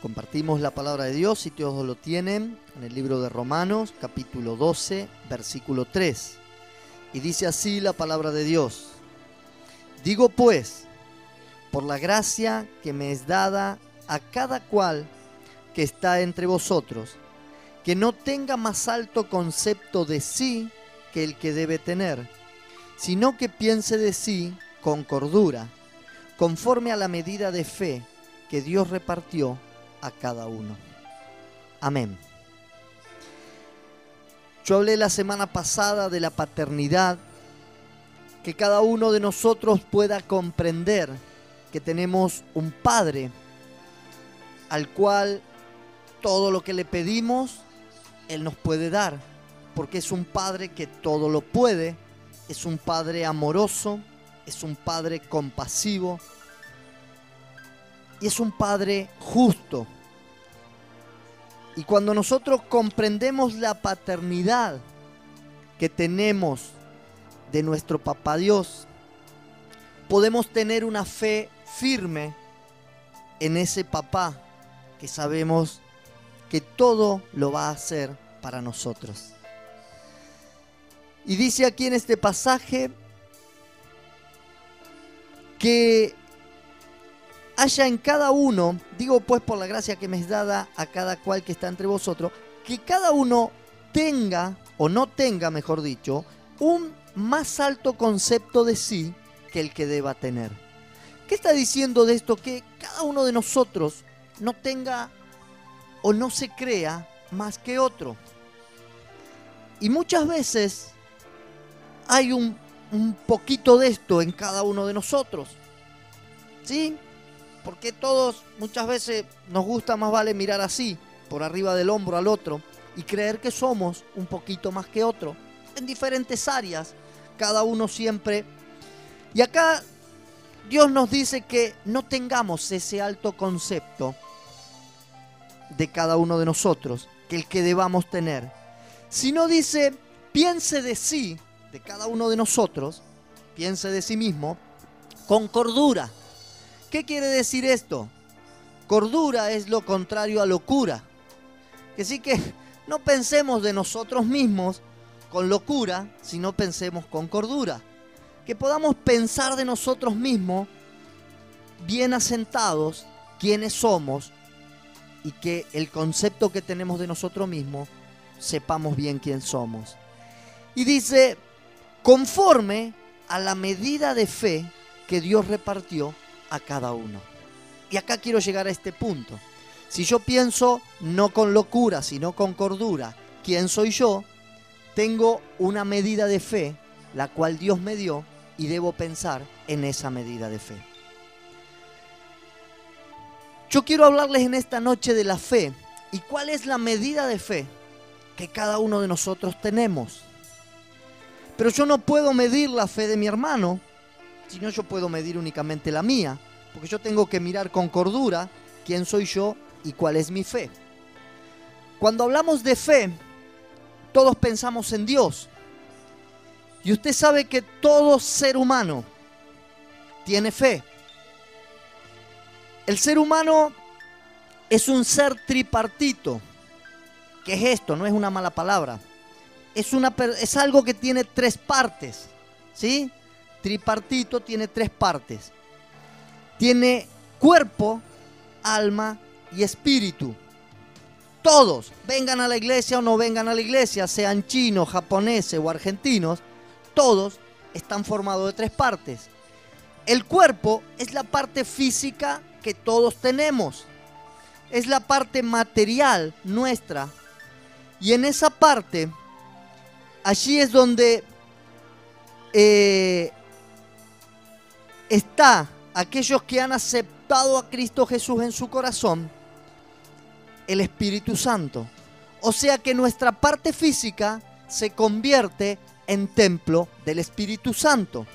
Compartimos la palabra de Dios, si todos lo tienen, en el libro de Romanos, capítulo 12, versículo 3. Y dice así la palabra de Dios: digo pues, por la gracia que me es dada a cada cual que está entre vosotros, que no tenga más alto concepto de sí que el que debe tener, sino que piense de sí con cordura, conforme a la medida de fe que Dios repartió a cada uno. Amén. Yo hablé la semana pasada de la paternidad, que cada uno de nosotros pueda comprender que tenemos un Padre al cual todo lo que le pedimos, Él nos puede dar, porque es un Padre que todo lo puede, es un Padre amoroso, es un Padre compasivo y es un Padre justo. Y cuando nosotros comprendemos la paternidad que tenemos de nuestro Papá Dios, podemos tener una fe firme en ese Papá que sabemos que todo lo va a hacer para nosotros. Y dice aquí en este pasaje que haya en cada uno, digo pues por la gracia que me es dada a cada cual que está entre vosotros, que cada uno tenga, o no tenga mejor dicho, un más alto concepto de sí que el que deba tener. ¿Qué está diciendo de esto? Que cada uno de nosotros no tenga o no se crea más que otro. Y muchas veces hay un poquito de esto en cada uno de nosotros, ¿sí? Porque todos muchas veces nos gusta más vale mirar así, por arriba del hombro al otro, y creer que somos un poquito más que otro, en diferentes áreas, cada uno siempre. Y acá Dios nos dice que no tengamos ese alto concepto de cada uno de nosotros, que el que debamos tener, sino dice, piense de sí, de cada uno de nosotros, piense de sí mismo, con cordura. ¿Qué quiere decir esto? Cordura es lo contrario a locura. Que sí que no pensemos de nosotros mismos con locura, sino pensemos con cordura. Que podamos pensar de nosotros mismos bien asentados, quiénes somos, y que el concepto que tenemos de nosotros mismos, sepamos bien quién somos. Y dice, conforme a la medida de fe que Dios repartió a cada uno. Y acá quiero llegar a este punto. Si yo pienso no con locura, sino con cordura, ¿quién soy yo? Tengo una medida de fe, la cual Dios me dio, y debo pensar en esa medida de fe. Yo quiero hablarles en esta noche de la fe y cuál es la medida de fe que cada uno de nosotros tenemos. Pero yo no puedo medir la fe de mi hermano, sino yo puedo medir únicamente la mía, porque yo tengo que mirar con cordura quién soy yo y cuál es mi fe. Cuando hablamos de fe, todos pensamos en Dios. Y usted sabe que todo ser humano tiene fe. El ser humano es un ser tripartito. ¿Qué es esto? No es una mala palabra. Es algo que tiene tres partes, ¿sí? Tripartito tiene tres partes. Tiene cuerpo, alma y espíritu. Todos, vengan a la iglesia o no vengan a la iglesia, sean chinos, japoneses o argentinos, todos están formados de tres partes. El cuerpo es la parte física que todos tenemos. Es la parte material nuestra. Y en esa parte, allí es donde está aquellos que han aceptado a Cristo Jesús en su corazón, el Espíritu Santo. O sea que nuestra parte física se convierte en templo del Espíritu Santo.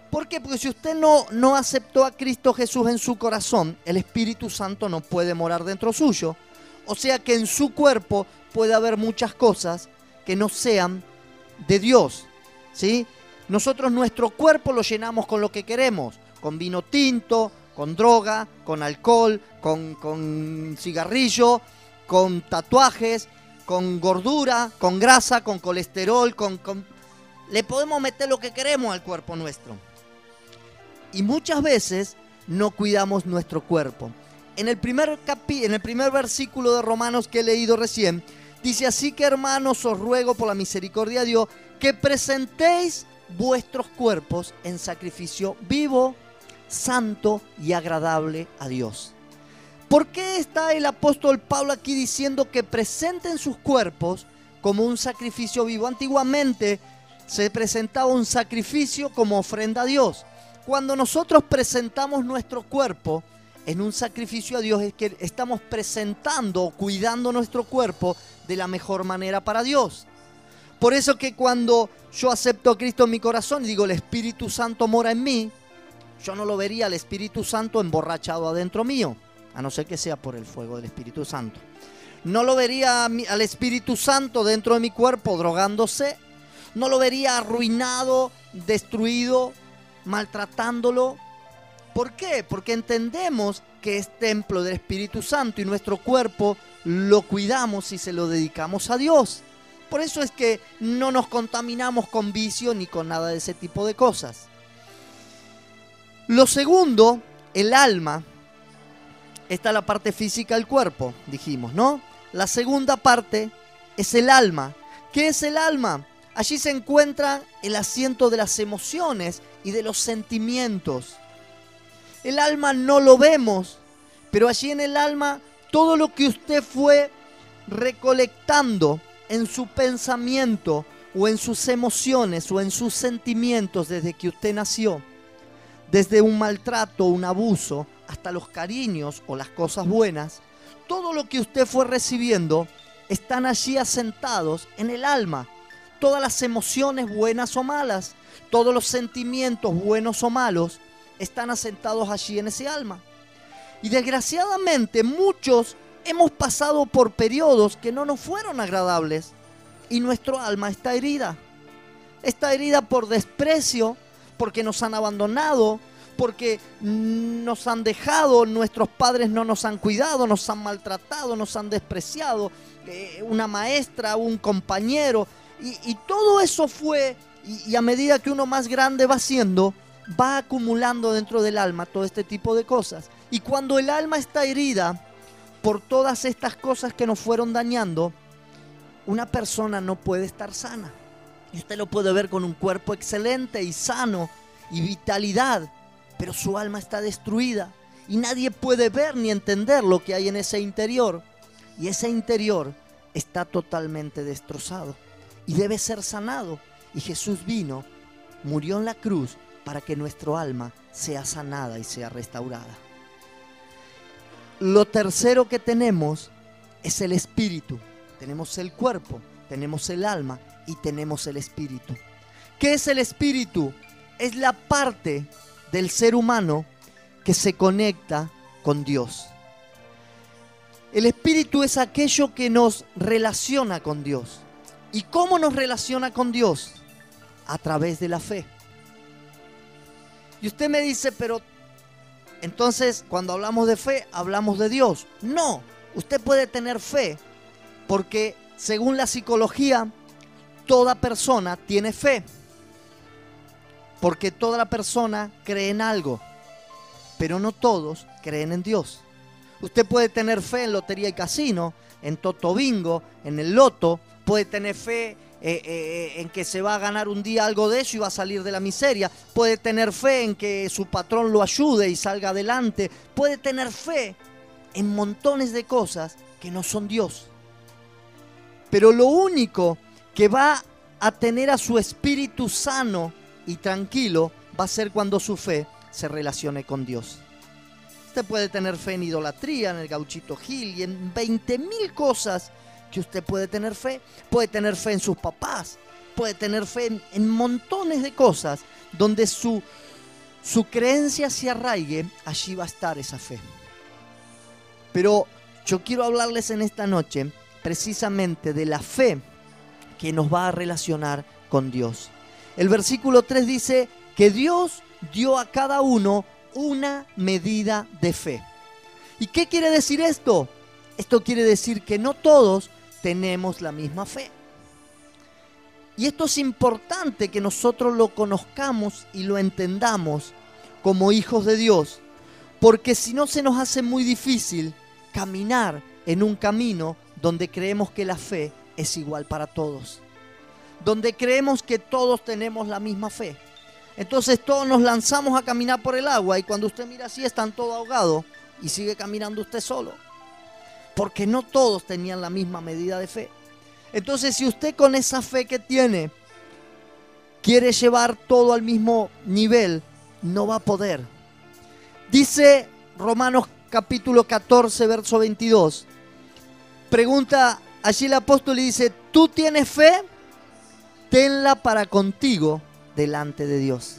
¿Por qué? Porque si usted no aceptó a Cristo Jesús en su corazón, el Espíritu Santo no puede morar dentro suyo. O sea que en su cuerpo puede haber muchas cosas que no sean de Dios, ¿sí? Nosotros nuestro cuerpo lo llenamos con lo que queremos, con vino tinto, con droga, con alcohol, con cigarrillo, con tatuajes, con gordura, con grasa, con colesterol, le podemos meter lo que queremos al cuerpo nuestro. Y muchas veces no cuidamos nuestro cuerpo. En el primer versículo de Romanos que he leído recién, dice: así que, hermanos, os ruego por la misericordia de Dios que presentéis vuestros cuerpos en sacrificio vivo, santo y agradable a Dios. ¿Por qué está el apóstol Pablo aquí diciendo que presenten sus cuerpos como un sacrificio vivo? Antiguamente se presentaba un sacrificio como ofrenda a Dios. Cuando nosotros presentamos nuestro cuerpo en un sacrificio a Dios, es que estamos presentando o cuidando nuestro cuerpo de la mejor manera para Dios. Por eso que cuando yo acepto a Cristo en mi corazón y digo: el Espíritu Santo mora en mí, yo no lo vería al Espíritu Santo emborrachado adentro mío, a no ser que sea por el fuego del Espíritu Santo. No lo vería al Espíritu Santo dentro de mi cuerpo drogándose. No lo vería arruinado, destruido, maltratándolo. ¿Por qué? Porque entendemos que es templo del Espíritu Santo y nuestro cuerpo lo cuidamos y se lo dedicamos a Dios. Por eso es que no nos contaminamos con vicio ni con nada de ese tipo de cosas. Lo segundo, el alma. Esta es la parte física del cuerpo, dijimos, ¿no? La segunda parte es el alma. ¿Qué es el alma? Allí se encuentra el asiento de las emociones y de los sentimientos. El alma no lo vemos, pero allí en el alma todo lo que usted fue recolectando en su pensamiento o en sus emociones o en sus sentimientos desde que usted nació, desde un maltrato, un abuso, hasta los cariños o las cosas buenas, todo lo que usted fue recibiendo están allí asentados en el alma. Todas las emociones buenas o malas, todos los sentimientos buenos o malos están asentados allí en ese alma. Y desgraciadamente muchos hemos pasado por periodos que no nos fueron agradables y nuestro alma está herida. Está herida por desprecio, porque nos han abandonado, porque nos han dejado, nuestros padres no nos han cuidado, nos han maltratado, nos han despreciado, una maestra, un compañero, y todo eso fue, y a medida que uno más grande va siendo, va acumulando dentro del alma todo este tipo de cosas. Y cuando el alma está herida por todas estas cosas que nos fueron dañando, una persona no puede estar sana. Y usted lo puede ver con un cuerpo excelente y sano y vitalidad, pero su alma está destruida y nadie puede ver ni entender lo que hay en ese interior. Y ese interior está totalmente destrozado y debe ser sanado. Y Jesús vino, murió en la cruz para que nuestro alma sea sanada y sea restaurada. Lo tercero que tenemos es el espíritu. Tenemos el cuerpo, tenemos el alma y tenemos el espíritu. ¿Qué es el espíritu? Es la parte del ser humano que se conecta con Dios. El espíritu es aquello que nos relaciona con Dios. ¿Y cómo nos relaciona con Dios? A través de la fe. Y usted me dice, pero entonces cuando hablamos de fe, hablamos de Dios. No, usted puede tener fe porque según la psicología, toda persona tiene fe. Porque toda la persona cree en algo, pero no todos creen en Dios. Usted puede tener fe en lotería y casino, en toto bingo, en el loto. Puede tener fe en que se va a ganar un día algo de eso y va a salir de la miseria. Puede tener fe en que su patrón lo ayude y salga adelante. Puede tener fe en montones de cosas que no son Dios. Pero lo único que va a tener a su espíritu sano y tranquilo va a ser cuando su fe se relacione con Dios. Usted puede tener fe en idolatría, en el Gauchito Gil y en 20.000 cosas que usted puede tener fe. Puede tener fe en sus papás, puede tener fe en montones de cosas donde su creencia se arraigue, allí va a estar esa fe. Pero yo quiero hablarles en esta noche precisamente de la fe que nos va a relacionar con Dios. El versículo 3 dice que Dios dio a cada uno una medida de fe. ¿Y qué quiere decir esto? Esto quiere decir que no todos tenemos la misma fe. Y esto es importante que nosotros lo conozcamos y lo entendamos como hijos de Dios, porque si no se nos hace muy difícil caminar en un camino donde creemos que la fe es igual para todos, donde creemos que todos tenemos la misma fe. Entonces todos nos lanzamos a caminar por el agua y cuando usted mira así están todos ahogados y sigue caminando usted solo, porque no todos tenían la misma medida de fe. Entonces si usted con esa fe que tiene quiere llevar todo al mismo nivel, no va a poder. Dice Romanos capítulo 14, verso 22. Pregunta allí el apóstol y dice: ¿tú tienes fe? Tenla para contigo delante de Dios.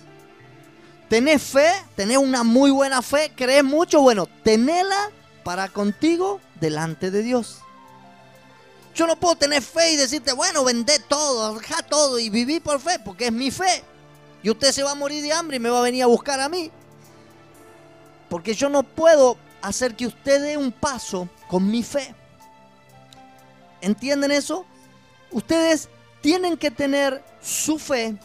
¿Tenés fe? ¿Tenés una muy buena fe? ¿Crees mucho? Bueno, tenela para contigo delante de Dios. Yo no puedo tener fe y decirte, bueno, vendé todo, dejá todo y viví por fe, porque es mi fe. Y usted se va a morir de hambre y me va a venir a buscar a mí. Porque yo no puedo hacer que usted dé un paso con mi fe. ¿Entienden eso? Ustedes tienen que tener su fe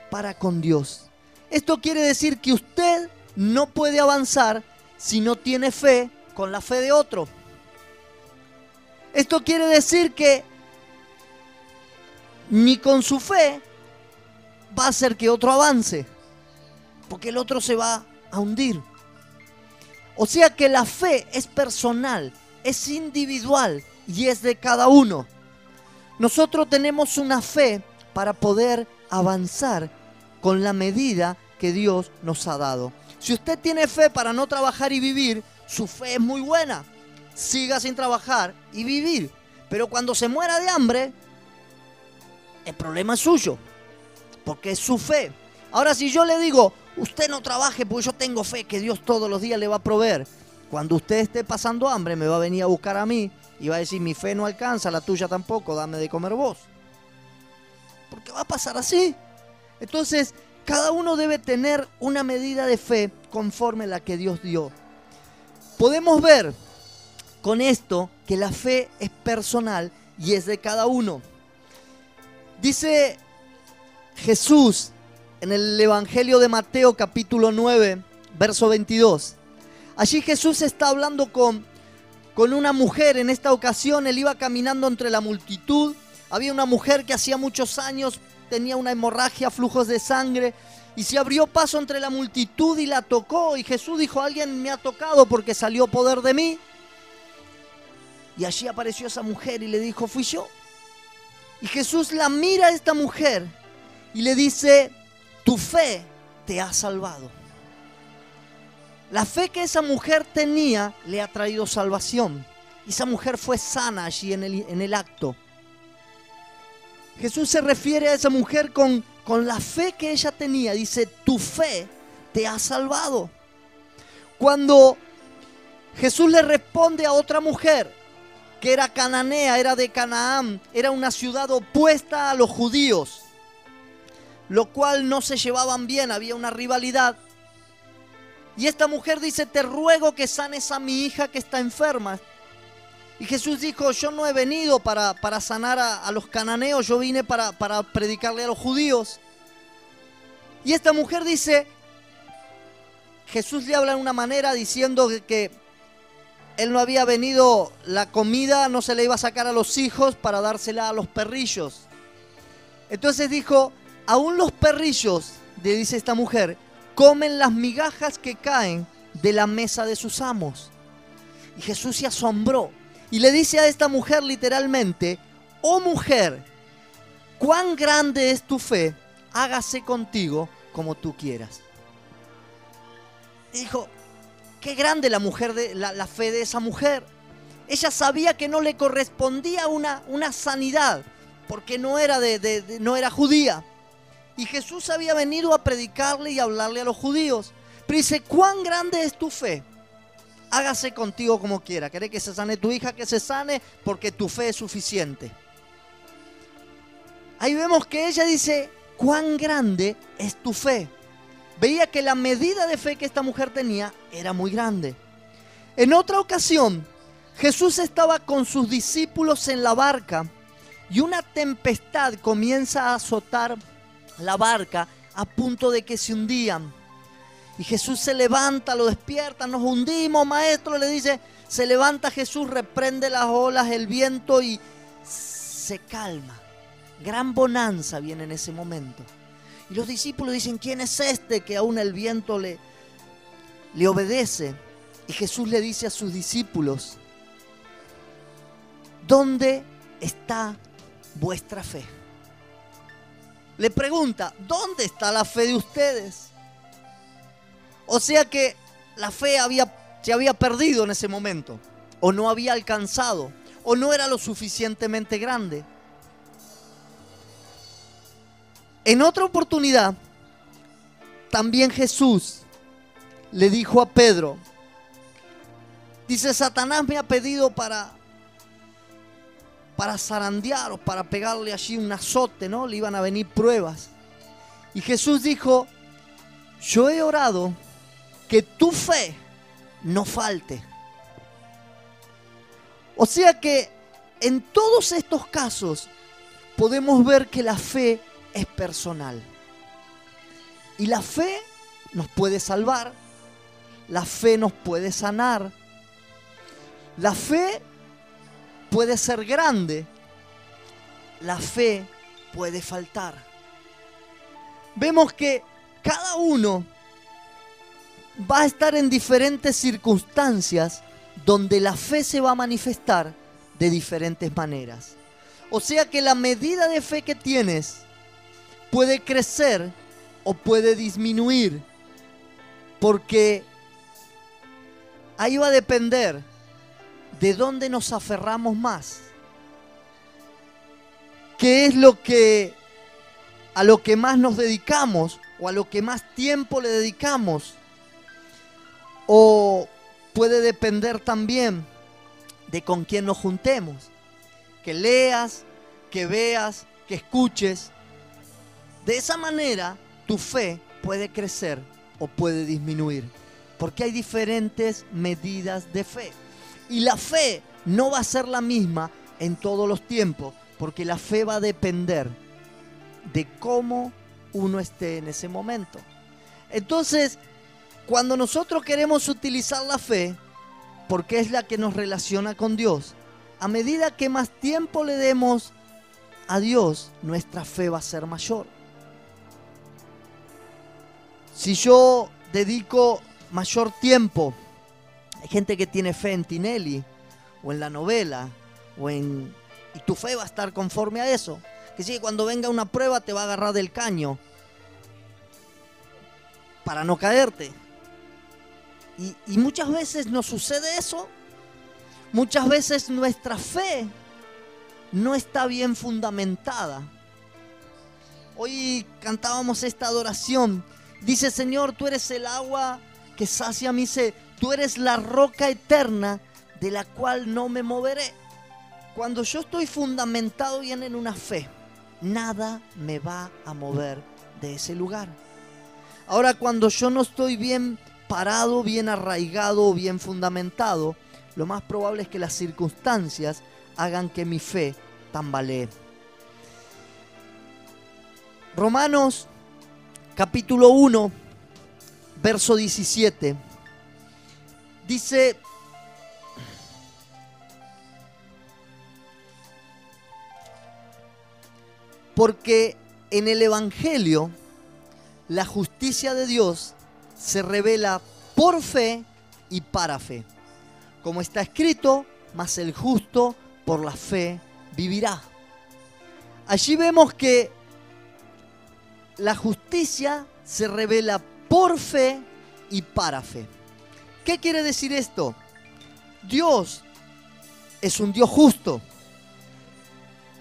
para con Dios. Esto quiere decir que usted no puede avanzar si no tiene fe con la fe de otro. Esto quiere decir que ni con su fe va a hacer que otro avance, porque el otro se va a hundir. O sea que la fe es personal, es individual y es de cada uno. Nosotros tenemos una fe para poder avanzar con la medida que Dios nos ha dado. Si usted tiene fe para no trabajar y vivir, su fe es muy buena. Siga sin trabajar y vivir. Pero cuando se muera de hambre, el problema es suyo, porque es su fe. Ahora, si yo le digo, usted no trabaje porque yo tengo fe que Dios todos los días le va a proveer, cuando usted esté pasando hambre me va a venir a buscar a mí y va a decir, mi fe no alcanza, la tuya tampoco, dame de comer vos. Porque va a pasar así. Entonces, cada uno debe tener una medida de fe conforme a la que Dios dio. Podemos ver con esto que la fe es personal y es de cada uno. Dice Jesús en el Evangelio de Mateo capítulo 9, verso 22. Allí Jesús está hablando con una mujer. En esta ocasión él iba caminando entre la multitud. Había una mujer que hacía muchos años tenía una hemorragia, flujos de sangre, y se abrió paso entre la multitud y la tocó. Y Jesús dijo, alguien me ha tocado porque salió poder de mí. Y allí apareció esa mujer y le dijo, fui yo. Y Jesús la mira a esta mujer y le dice, tu fe te ha salvado. La fe que esa mujer tenía le ha traído salvación. Y esa mujer fue sana allí en el acto. Jesús se refiere a esa mujer con la fe que ella tenía. Dice, tu fe te ha salvado. Cuando Jesús le responde a otra mujer, que era cananea, era de Canaán, era una ciudad opuesta a los judíos, lo cual no se llevaban bien, había una rivalidad. Y esta mujer dice, te ruego que sanes a mi hija que está enferma. Y Jesús dijo, yo no he venido para sanar a los cananeos, yo vine para predicarle a los judíos. Y esta mujer dice, Jesús le habla de una manera diciendo que él no había venido, la comida no se le iba a sacar a los hijos para dársela a los perrillos. Entonces dijo, aún los perrillos, le dice esta mujer, comen las migajas que caen de la mesa de sus amos. Y Jesús se asombró y le dice a esta mujer literalmente, oh mujer, cuán grande es tu fe, hágase contigo como tú quieras. Y dijo, qué grande la fe de esa mujer. Ella sabía que no le correspondía una sanidad, porque no era no era judía. Y Jesús había venido a predicarle y a hablarle a los judíos. Pero dice, ¿cuán grande es tu fe? Hágase contigo como quiera. ¿Querés que se sane tu hija? Que se sane, porque tu fe es suficiente. Ahí vemos que ella dice, ¿cuán grande es tu fe? veía que la medida de fe que esta mujer tenía era muy grande. En otra ocasión, Jesús estaba con sus discípulos en la barca y una tempestad comienza a azotar la barca a punto de que se hundían. Y Jesús se levanta, lo despierta, nos hundimos, maestro, le dice. Se levanta Jesús, reprende las olas, el viento y se calma. Gran bonanza viene en ese momento. Y los discípulos dicen, ¿quién es este que aún el viento le obedece? Y Jesús le dice a sus discípulos, ¿dónde está vuestra fe? Le pregunta, ¿dónde está la fe de ustedes? O sea que la fe se había perdido en ese momento, o no había alcanzado, o no era lo suficientemente grande. En otra oportunidad, también Jesús le dijo a Pedro, dice, Satanás me ha pedido para zarandear o para pegarle allí un azote, ¿no? Le iban a venir pruebas. Y Jesús dijo, yo he orado que tu fe no falte. O sea que en todos estos casos podemos ver que la fe es personal. Y la fe nos puede salvar, la fe nos puede sanar, la fe puede ser grande, la fe puede faltar. Vemos que cada uno va a estar en diferentes circunstancias donde la fe se va a manifestar de diferentes maneras. O sea que la medida de fe que tienes puede crecer o puede disminuir, porque ahí va a depender de dónde nos aferramos más. ¿Qué es a lo que más nos dedicamos o a lo que más tiempo le dedicamos? O puede depender también de con quién nos juntemos. Que leas, que veas, que escuches. De esa manera tu fe puede crecer o puede disminuir, porque hay diferentes medidas de fe. Y la fe no va a ser la misma en todos los tiempos, porque la fe va a depender de cómo uno esté en ese momento. Entonces, cuando nosotros queremos utilizar la fe, porque es la que nos relaciona con Dios, a medida que más tiempo le demos a Dios, nuestra fe va a ser mayor. Si yo dedico mayor tiempo, hay gente que tiene fe en Tinelli, o en la novela, y tu fe va a estar conforme a eso. Que sí, cuando venga una prueba te va a agarrar del caño para no caerte. Y muchas veces nos sucede eso. Muchas veces nuestra fe no está bien fundamentada. Hoy cantábamos esta adoración. Dice, Señor, tú eres el agua que sacia mi sed. Tú eres la roca eterna de la cual no me moveré. Cuando yo estoy fundamentado bien en una fe, nada me va a mover de ese lugar. Ahora, cuando yo no estoy bien parado, bien arraigado, bien fundamentado, lo más probable es que las circunstancias hagan que mi fe tambalee. Romanos capítulo 1, verso 17, dice: porque en el Evangelio la justicia de Dios se revela por fe y para fe. Como está escrito, mas el justo por la fe vivirá. Allí vemos que la justicia se revela por fe y para fe. ¿Qué quiere decir esto? Dios es un Dios justo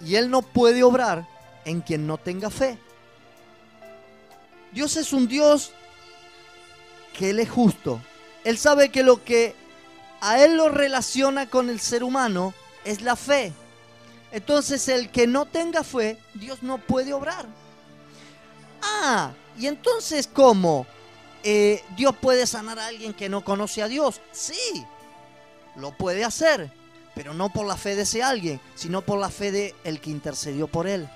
y Él no puede obrar en quien no tenga fe. Dios es un Dios que Él es justo. Él sabe que lo que a Él lo relaciona con el ser humano es la fe. Entonces el que no tenga fe, Dios no puede obrar. Y entonces ¿cómo? ¿Dios puede sanar a alguien que no conoce a Dios? Sí, lo puede hacer, pero no por la fe de ese alguien, sino por la fe de el que intercedió por él.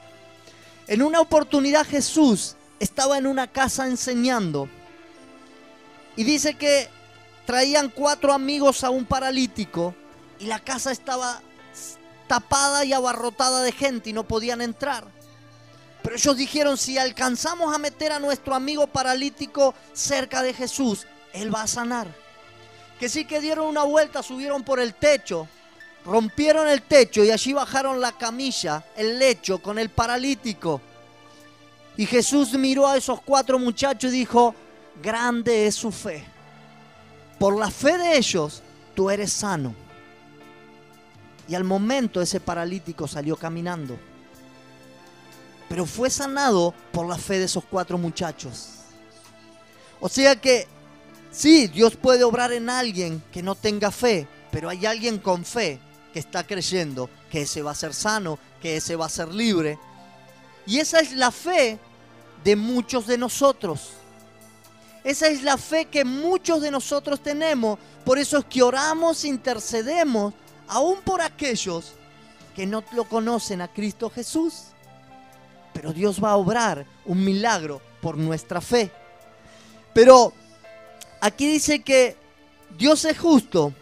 En una oportunidad Jesús estaba en una casa enseñando y dice que traían 4 amigos a un paralítico y la casa estaba tapada y abarrotada de gente y no podían entrar. Pero ellos dijeron, si alcanzamos a meter a nuestro amigo paralítico cerca de Jesús, Él va a sanar. Que sí, que dieron una vuelta, subieron por el techo, rompieron el techo y allí bajaron la camilla, el lecho con el paralítico. Y Jesús miró a esos 4 muchachos y dijo, grande es su fe. Por la fe de ellos, tú eres sano. Y al momento ese paralítico salió caminando. Pero fue sanado por la fe de esos 4 muchachos. O sea que sí, Dios puede obrar en alguien que no tenga fe, pero hay alguien con fe que está creyendo que ese va a ser sano, que ese va a ser libre. Y esa es la fe de muchos de nosotros. Esa es la fe que muchos de nosotros tenemos. Por eso es que oramos, intercedemos, aún por aquellos que no lo conocen a Cristo Jesús. Pero Dios va a obrar un milagro por nuestra fe. Pero aquí dice que Dios es justo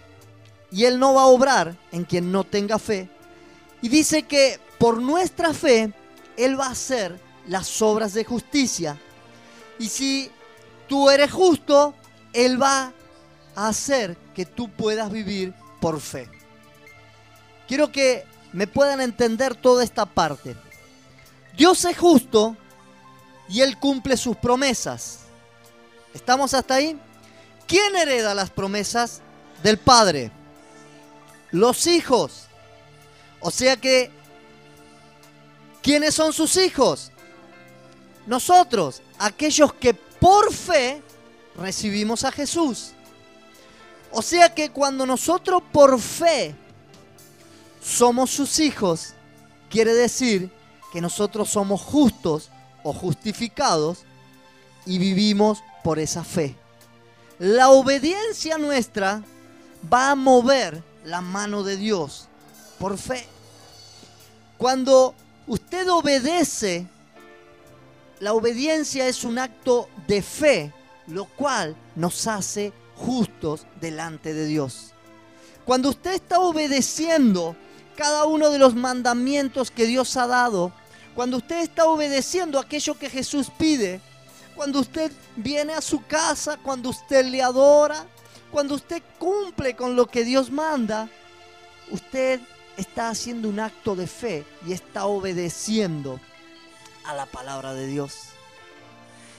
y Él no va a obrar en quien no tenga fe. Y dice que por nuestra fe Él va a hacer las obras de justicia. Y si tú eres justo, Él va a hacer que tú puedas vivir por fe. Quiero que me puedan entender toda esta parte. Dios es justo y Él cumple sus promesas. ¿Estamos hasta ahí? ¿Quién hereda las promesas del Padre? Los hijos. O sea que, ¿quiénes son sus hijos? Nosotros, aquellos que por fe recibimos a Jesús. O sea que cuando nosotros por fe somos sus hijos, quiere decir que nosotros somos justos o justificados y vivimos por esa fe. La obediencia nuestra va a mover la mano de Dios por fe. Cuando usted obedece, la obediencia es un acto de fe, lo cual nos hace justos delante de Dios. Cuando usted está obedeciendo cada uno de los mandamientos que Dios ha dado, cuando usted está obedeciendo aquello que Jesús pide, cuando usted viene a su casa, cuando usted le adora, cuando usted cumple con lo que Dios manda, usted está haciendo un acto de fe y está obedeciendo a la palabra de Dios.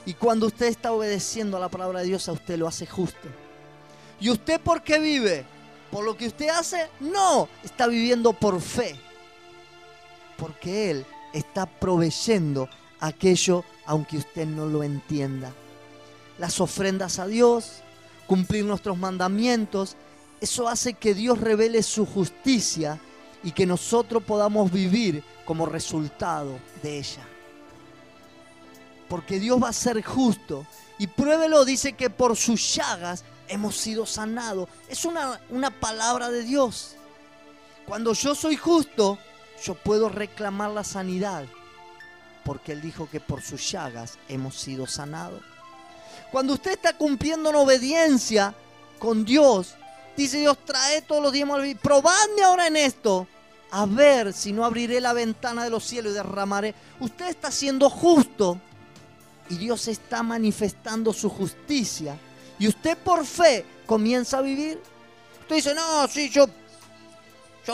Y cuando usted está obedeciendo a la palabra de Dios, a usted lo hace justo. ¿Y usted por qué vive? ¿Por lo que usted hace? No, está viviendo por fe. Porque Él está proveyendo aquello aunque usted no lo entienda. Las ofrendas a Dios, cumplir nuestros mandamientos, eso hace que Dios revele su justicia y que nosotros podamos vivir como resultado de ella. Porque Dios va a ser justo. Y pruébelo, dice que por sus llagas hemos sido sanados. Es una palabra de Dios. Cuando yo soy justo, yo puedo reclamar la sanidad. Porque Él dijo que por sus llagas hemos sido sanados. Cuando usted está cumpliendo en obediencia con Dios, dice Dios, trae todos los diezmos, probadme ahora en esto, a ver si no abriré la ventana de los cielos y derramaré. Usted está siendo justo y Dios está manifestando su justicia. Y usted por fe comienza a vivir. Usted dice, no, sí, yo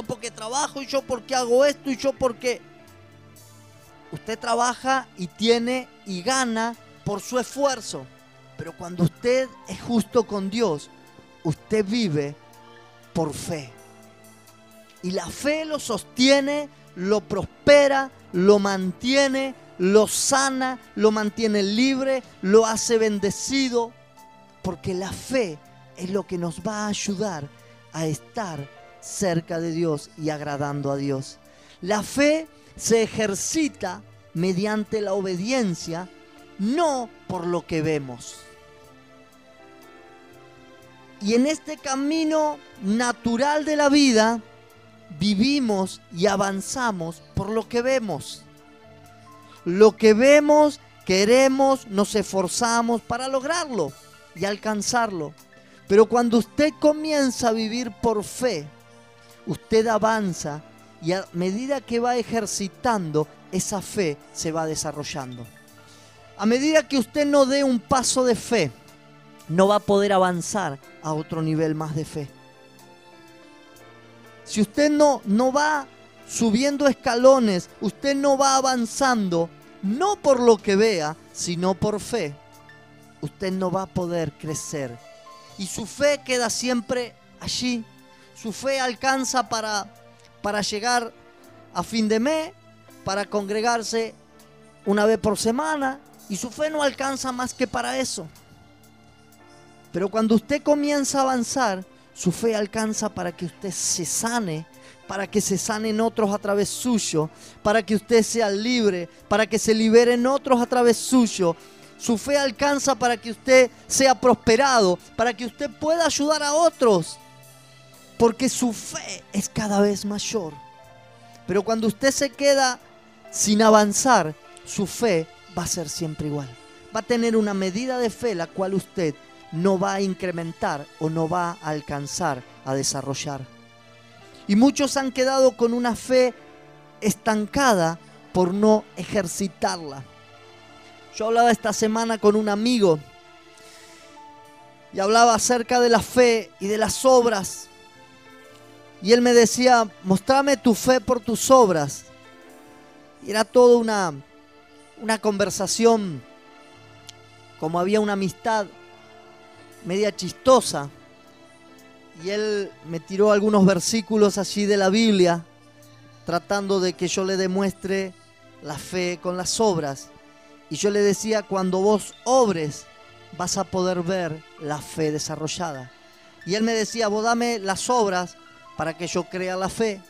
porque trabajo, y yo porque hago esto, y yo porque... Usted trabaja y tiene y gana por su esfuerzo. Pero cuando usted es justo con Dios, usted vive por fe. Y la fe lo sostiene, lo prospera, lo mantiene, lo sana, lo mantiene libre, lo hace bendecido. Porque la fe es lo que nos va a ayudar a estar cerca de Dios y agradando a Dios. La fe se ejercita mediante la obediencia, no por lo que vemos. Y en este camino natural de la vida, vivimos y avanzamos por lo que vemos. Lo que vemos, queremos, nos esforzamos para lograrlo y alcanzarlo. Pero cuando usted comienza a vivir por fe, usted avanza y a medida que va ejercitando, esa fe se va desarrollando. A medida que usted no dé un paso de fe, no va a poder avanzar a otro nivel más de fe. Si usted no va subiendo escalones, usted no va avanzando, no por lo que vea, sino por fe, usted no va a poder crecer. Y su fe queda siempre allí. Su fe alcanza para llegar a fin de mes, para congregarse una vez por semana, y su fe no alcanza más que para eso. Pero cuando usted comienza a avanzar, su fe alcanza para que usted se sane, para que se sanen otros a través suyo, para que usted sea libre, para que se liberen otros a través suyo. Su fe alcanza para que usted sea prosperado, para que usted pueda ayudar a otros, porque su fe es cada vez mayor. Pero cuando usted se queda sin avanzar, su fe va a ser siempre igual. Va a tener una medida de fe la cual usted no va a incrementar o no va a alcanzar a desarrollar. Y muchos han quedado con una fe estancada por no ejercitarla. Yo hablaba esta semana con un amigo y hablaba acerca de la fe y de las obras. Y él me decía, mostrame tu fe por tus obras. Y era toda una conversación, como había una amistad media chistosa. Y él me tiró algunos versículos allí de la Biblia, tratando de que yo le demuestre la fe con las obras. Y yo le decía, cuando vos obres, vas a poder ver la fe desarrollada. Y él me decía, vos dame las obras para que yo crea la fe.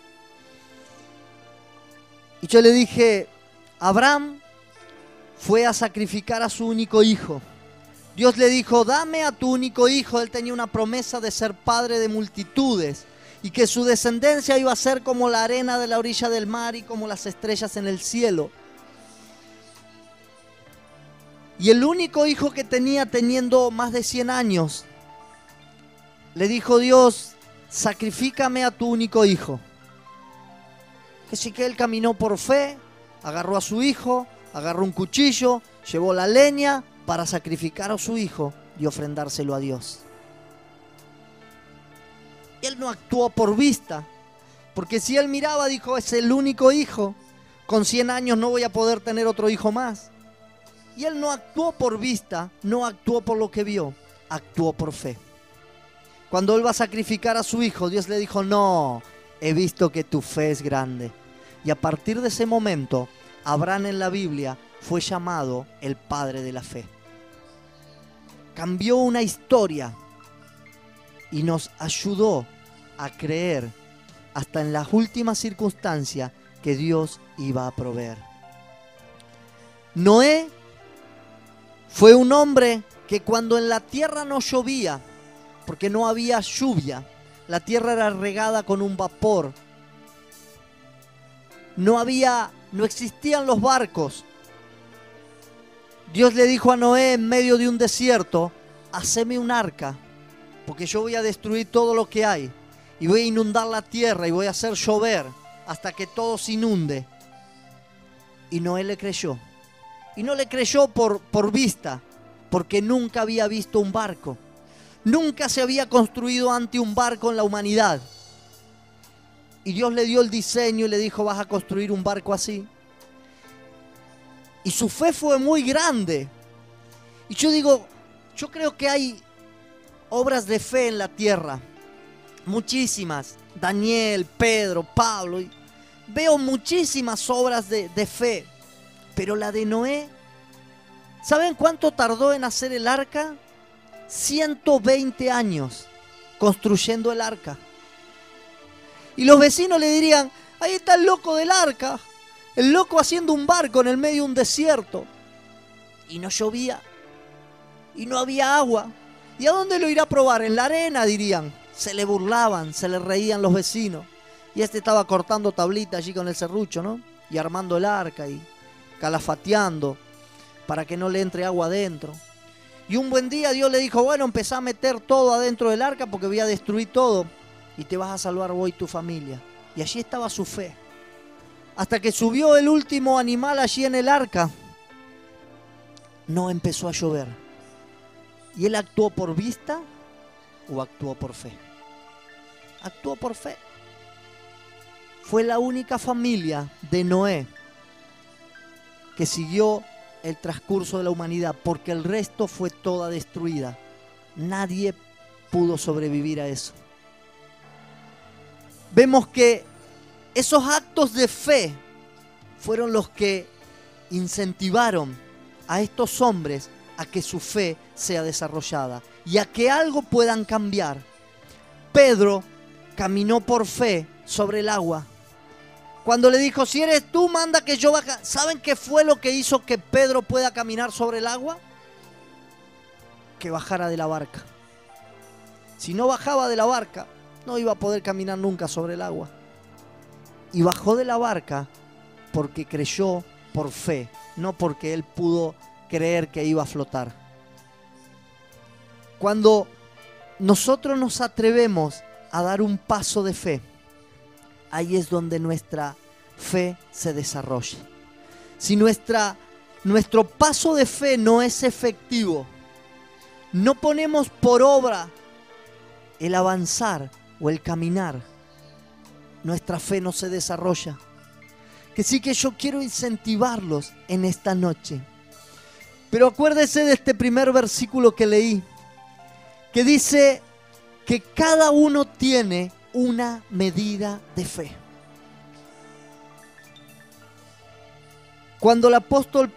Y yo le dije, Abraham fue a sacrificar a su único hijo. Dios le dijo, dame a tu único hijo. Él tenía una promesa de ser padre de multitudes y que su descendencia iba a ser como la arena de la orilla del mar y como las estrellas en el cielo. Y el único hijo que tenía, teniendo más de 100 años, le dijo Dios, sacrifícame a tu único hijo. Así que él caminó por fe, agarró a su hijo, agarró un cuchillo, llevó la leña para sacrificar a su hijo y ofrendárselo a Dios. Él no actuó por vista, porque si él miraba, dijo, es el único hijo, con 100 años no voy a poder tener otro hijo más. Y él no actuó por vista, no actuó por lo que vio, actuó por fe. Cuando él va a sacrificar a su hijo, Dios le dijo, no, he visto que tu fe es grande. Y a partir de ese momento, Abraham en la Biblia fue llamado el padre de la fe. Cambió una historia y nos ayudó a creer hasta en las últimas circunstancias que Dios iba a proveer. Noé fue un hombre que cuando en la tierra no llovía, porque no había lluvia, la tierra era regada con un vapor, no existían los barcos. Dios le dijo a Noé en medio de un desierto, haceme un arca, porque yo voy a destruir todo lo que hay, y voy a inundar la tierra, y voy a hacer llover, hasta que todo se inunde. Y Noé le creyó. Y no le creyó por vista, porque nunca había visto un barco. Nunca se había construido antes un barco en la humanidad. Y Dios le dio el diseño y le dijo, vas a construir un barco así. Y su fe fue muy grande. Y yo digo, yo creo que hay obras de fe en la tierra. Muchísimas. Daniel, Pedro, Pablo. Veo muchísimas obras de fe. Pero la de Noé, ¿saben cuánto tardó en hacer el arca? 120 años construyendo el arca. Y los vecinos le dirían, ahí está el loco del arca, el loco haciendo un barco en el medio de un desierto. Y no llovía, y no había agua, ¿Y a dónde lo irá a probar? En la arena, dirían. Se le burlaban, se le reían los vecinos. Y este estaba cortando tablita allí con el serrucho, ¿no? Y armando el arca y calafateando para que no le entre agua adentro. Y un buen día Dios le dijo, bueno, empezá a meter todo adentro del arca porque voy a destruir todo y te vas a salvar vos y tu familia. Y allí estaba su fe. Hasta que subió el último animal allí en el arca, no empezó a llover. ¿Y él actuó por vista o actuó por fe? Actuó por fe. Fue la única familia de Noé que siguió el transcurso de la humanidad, porque el resto fue toda destruida. Nadie pudo sobrevivir a eso. Vemos que esos actos de fe fueron los que incentivaron a estos hombres a que su fe sea desarrollada y a que algo puedan cambiar. Pedro caminó por fe sobre el agua. Cuando le dijo, si eres tú, manda que yo baje. ¿Saben qué fue lo que hizo que Pedro pueda caminar sobre el agua? Que bajara de la barca. Si no bajaba de la barca, no iba a poder caminar nunca sobre el agua. Y bajó de la barca porque creyó por fe, no porque él pudo creer que iba a flotar. Cuando nosotros nos atrevemos a dar un paso de fe, ahí es donde nuestra fe se desarrolla. Si nuestro paso de fe no es efectivo, no ponemos por obra el avanzar o el caminar, nuestra fe no se desarrolla. Que sí, que yo quiero incentivarlos en esta noche. Pero acuérdese de este primer versículo que leí, que dice que cada uno tiene una medida de fe. Cuando el apóstol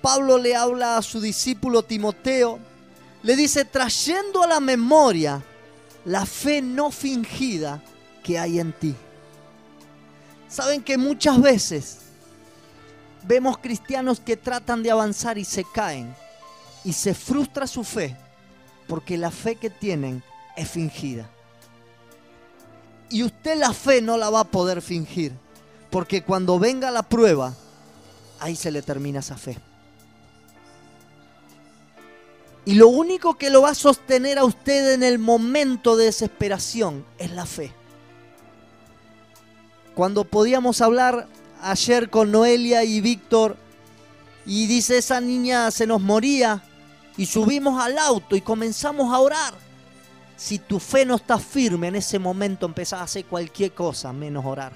Pablo le habla a su discípulo Timoteo, le dice, trayendo a la memoria la fe no fingida que hay en ti. Saben que muchas veces vemos cristianos que tratan de avanzar y se caen y se frustra su fe porque la fe que tienen es fingida. Y usted la fe no la va a poder fingir, porque cuando venga la prueba, ahí se le termina esa fe. Y lo único que lo va a sostener a usted en el momento de desesperación es la fe. Cuando podíamos hablar ayer con Noelia y Víctor, y dice, esa niña se nos moría, y subimos al auto y comenzamos a orar. Si tu fe no está firme, en ese momento empezás a hacer cualquier cosa menos orar.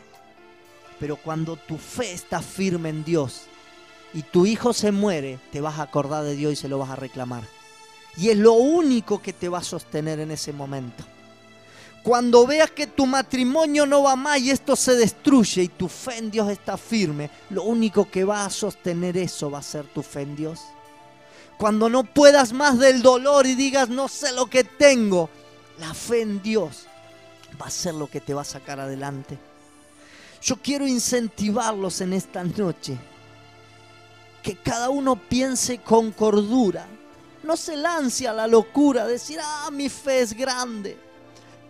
Pero cuando tu fe está firme en Dios y tu hijo se muere, te vas a acordar de Dios y se lo vas a reclamar. Y es lo único que te va a sostener en ese momento. Cuando veas que tu matrimonio no va más y esto se destruye y tu fe en Dios está firme, lo único que va a sostener eso va a ser tu fe en Dios. Cuando no puedas más del dolor y digas, no sé lo que tengo, la fe en Dios va a ser lo que te va a sacar adelante. Yo quiero incentivarlos en esta noche, que cada uno piense con cordura. No se lance a la locura, decir, mi fe es grande.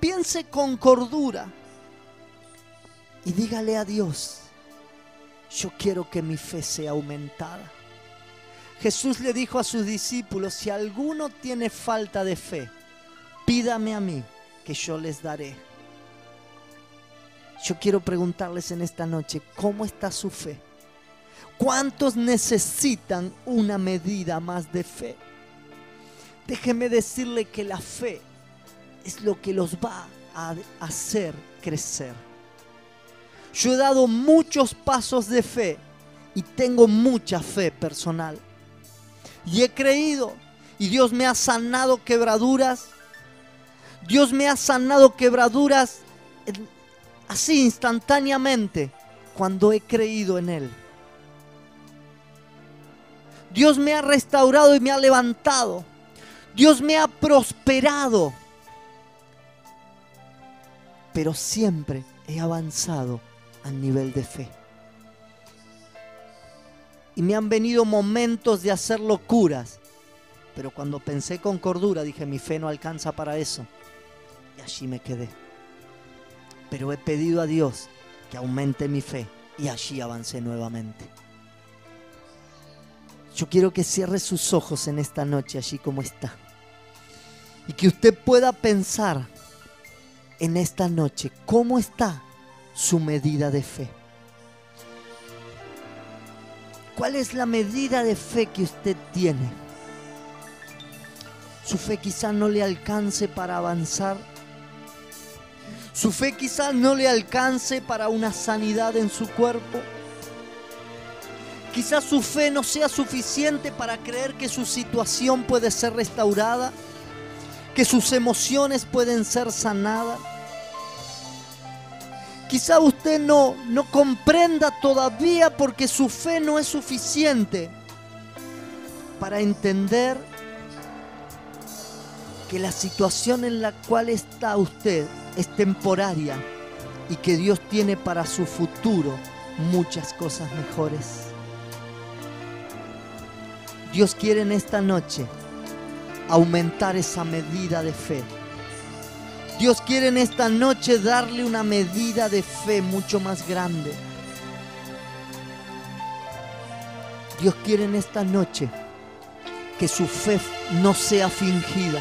Piense con cordura y dígale a Dios, yo quiero que mi fe sea aumentada. Jesús le dijo a sus discípulos, si alguno tiene falta de fe, pídame a mí, que yo les daré. Yo quiero preguntarles en esta noche, ¿cómo está su fe? ¿Cuántos necesitan una medida más de fe? Déjeme decirle que la fe es lo que los va a hacer crecer. Yo he dado muchos pasos de fe y tengo mucha fe personal. Y he creído y Dios me ha sanado quebraduras. Dios me ha sanado quebraduras así instantáneamente cuando he creído en Él. Dios me ha restaurado y me ha levantado. Dios me ha prosperado. Pero siempre he avanzado a nivel de fe. Y me han venido momentos de hacer locuras, pero cuando pensé con cordura dije, mi fe no alcanza para eso. Y allí me quedé. Pero he pedido a Dios que aumente mi fe y allí avancé nuevamente. Yo quiero que cierre sus ojos en esta noche allí como está. Y que usted pueda pensar en esta noche cómo está su medida de fe. ¿Cuál es la medida de fe que usted tiene? Su fe quizás no le alcance para avanzar. Su fe quizás no le alcance para una sanidad en su cuerpo. Quizás su fe no sea suficiente para creer que su situación puede ser restaurada, que sus emociones pueden ser sanadas. Quizá usted no comprenda todavía porque su fe no es suficiente para entender que la situación en la cual está usted es temporaria y que Dios tiene para su futuro muchas cosas mejores. Dios quiere en esta noche aumentar esa medida de fe. Dios quiere en esta noche darle una medida de fe mucho más grande. Dios quiere en esta noche que su fe no sea fingida.